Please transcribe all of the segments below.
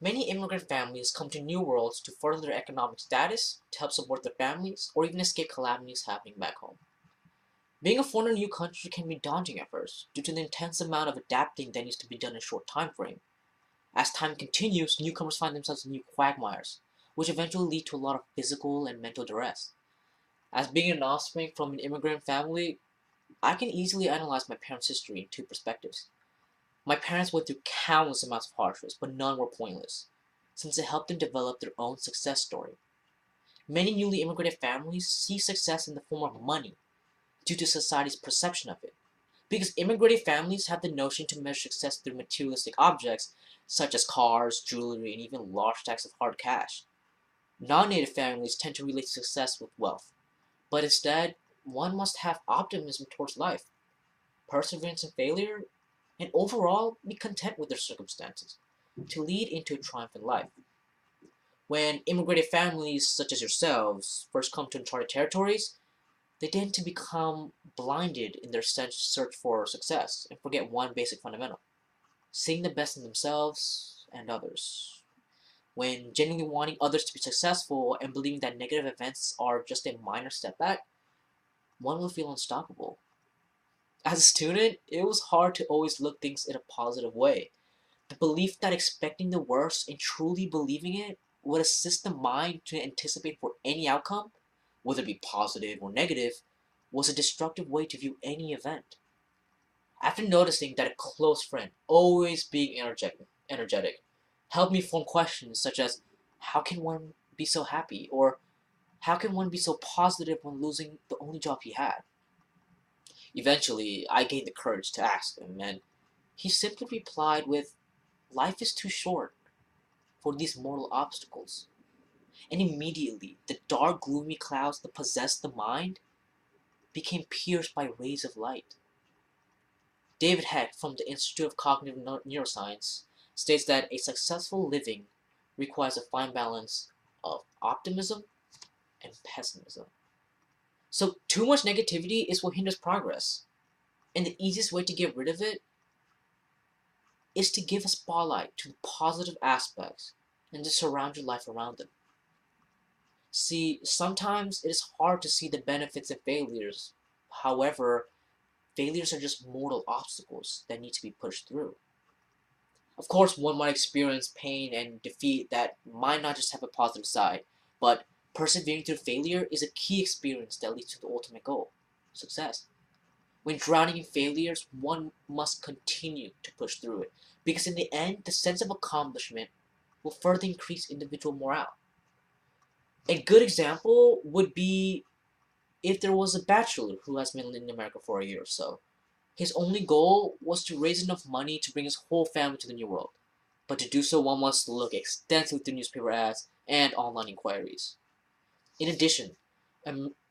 Many immigrant families come to new worlds to further their economic status, to help support their families, or even escape calamities happening back home. Being a foreigner in a new country can be daunting at first, due to the intense amount of adapting that needs to be done in a short time frame. As time continues, newcomers find themselves in new quagmires, which eventually lead to a lot of physical and mental duress. As being an offspring from an immigrant family, I can easily analyze my parents' history in two perspectives. My parents went through countless amounts of hardships, but none were pointless, since it helped them develop their own success story. Many newly immigrated families see success in the form of money due to society's perception of it, because immigrated families have the notion to measure success through materialistic objects such as cars, jewelry, and even large stacks of hard cash. Non-native families tend to relate success with wealth, but instead, one must have optimism towards life, perseverance in failure, and overall be content with their circumstances to lead into a triumphant life. When immigrated families such as yourselves first come to uncharted territories, they tend to become blinded in their search for success and forget one basic fundamental: seeing the best in themselves and others. When genuinely wanting others to be successful and believing that negative events are just a minor setback, one will feel unstoppable. As a student, it was hard to always look things in a positive way. The belief that expecting the worst and truly believing it would assist the mind to anticipate for any outcome, whether it be positive or negative, was a destructive way to view any event. After noticing that a close friend, always being energetic, helped me form questions such as, how can one be so happy? Or how can one be so positive when losing the only job he had? Eventually, I gained the courage to ask him, and he simply replied with, life is too short for these mortal obstacles. And immediately, the dark, gloomy clouds that possessed the mind became pierced by rays of light. David Heck from the Institute of Cognitive Neuroscience states that a successful living requires a fine balance of optimism and pessimism. So, too much negativity is what hinders progress. And the easiest way to get rid of it is to give a spotlight to the positive aspects and to surround your life around them. See, sometimes it is hard to see the benefits of failures. However, failures are just mortal obstacles that need to be pushed through. Of course, one might experience pain and defeat that might not just have a positive side, but persevering through failure is a key experience that leads to the ultimate goal: success. When drowning in failures, one must continue to push through it, because in the end, the sense of accomplishment will further increase individual morale. A good example would be if there was a bachelor who has been in America for a year or so. His only goal was to raise enough money to bring his whole family to the New World, but to do so one must look extensively through newspaper ads and online inquiries. In addition,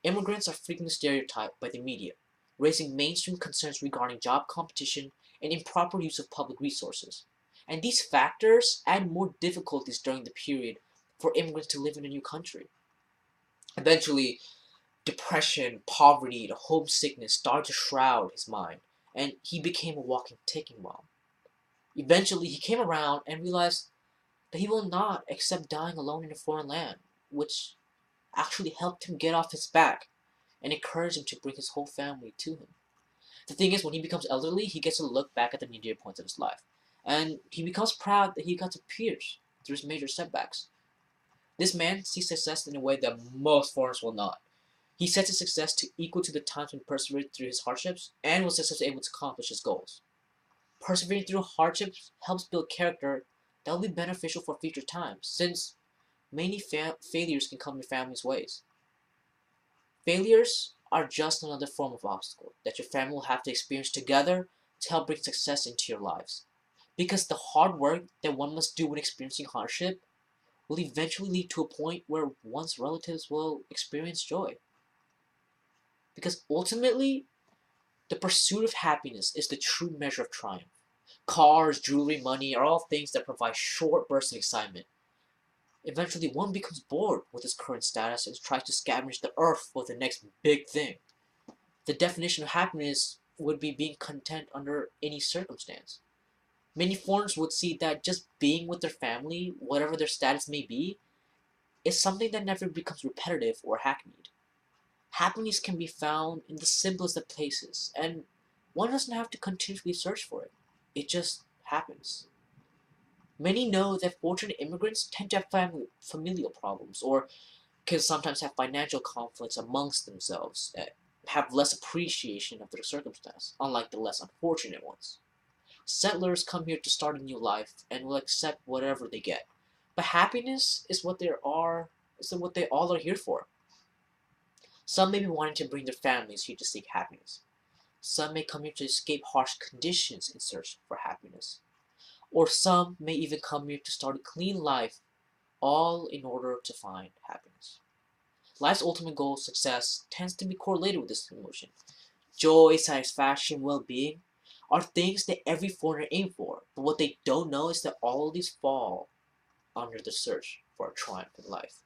immigrants are frequently stereotyped by the media, raising mainstream concerns regarding job competition and improper use of public resources. And these factors add more difficulties during the period for immigrants to live in a new country. Eventually, depression, poverty, and homesickness started to shroud his mind, and he became a walking ticking bomb. Eventually, he came around and realized that he will not accept dying alone in a foreign land, which actually helped him get off his back and encouraged him to bring his whole family to him. The thing is, when he becomes elderly, he gets to look back at the nadir points of his life, and he becomes proud that he got to pierce through his major setbacks. This man sees success in a way that most foreigners will not. He sets his success to equal to the times when he persevered through his hardships and was successfully able to accomplish his goals. Persevering through hardships helps build character that will be beneficial for future times, since many failures can come your family's ways. Failures are just another form of obstacle that your family will have to experience together to help bring success into your lives. Because the hard work that one must do when experiencing hardship will eventually lead to a point where one's relatives will experience joy. Because ultimately, the pursuit of happiness is the true measure of triumph. Cars, jewelry, money are all things that provide short bursts of excitement. Eventually, one becomes bored with his current status and tries to scavenge the earth for the next big thing. The definition of happiness would be being content under any circumstance. Many foreigners would see that just being with their family, whatever their status may be, is something that never becomes repetitive or hackneyed. Happiness can be found in the simplest of places, and one doesn't have to continuously search for it. It just happens. Many know that fortunate immigrants tend to have familial problems, or can sometimes have financial conflicts amongst themselves, have less appreciation of their circumstance, unlike the less unfortunate ones. Settlers come here to start a new life and will accept whatever they get. But happiness is what they all are here for. Some may be wanting to bring their families here to seek happiness. Some may come here to escape harsh conditions in search for happiness. Or some may even come here to start a clean life, all in order to find happiness. Life's ultimate goal, success, tends to be correlated with this emotion. Joy, satisfaction, well-being are things that every foreigner aims for, but what they don't know is that all of these fall under the search for a triumph in life.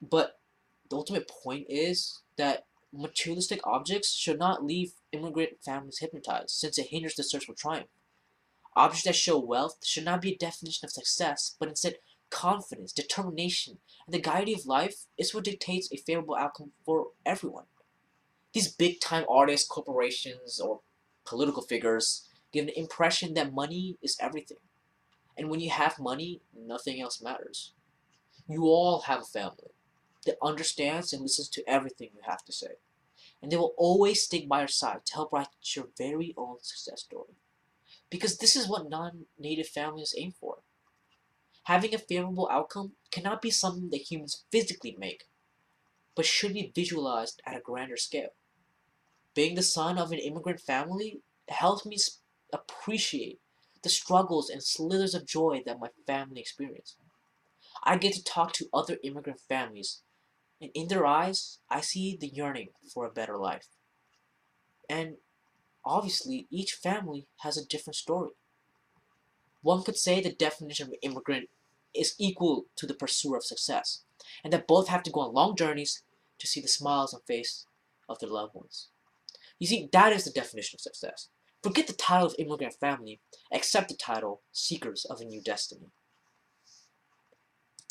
But the ultimate point is that materialistic objects should not leave immigrant families hypnotized, since it hinders the search for triumph. Objects that show wealth should not be a definition of success, but instead confidence, determination, and the guiding of life is what dictates a favorable outcome for everyone. These big-time artists, corporations, or political figures give an impression that money is everything. And when you have money, nothing else matters. You all have a family that understands and listens to everything you have to say. And they will always stick by your side to help write your very own success story. Because this is what non-native families aim for. Having a favorable outcome cannot be something that humans physically make, but should be visualized at a grander scale. Being the son of an immigrant family helps me appreciate the struggles and slithers of joy that my family experienced. I get to talk to other immigrant families, and in their eyes, I see the yearning for a better life. And obviously, each family has a different story. One could say the definition of an immigrant is equal to the pursuer of success, and that both have to go on long journeys to see the smiles on face of their loved ones. You see, that is the definition of success. Forget the title of immigrant family, accept the title Seekers of a New Destiny.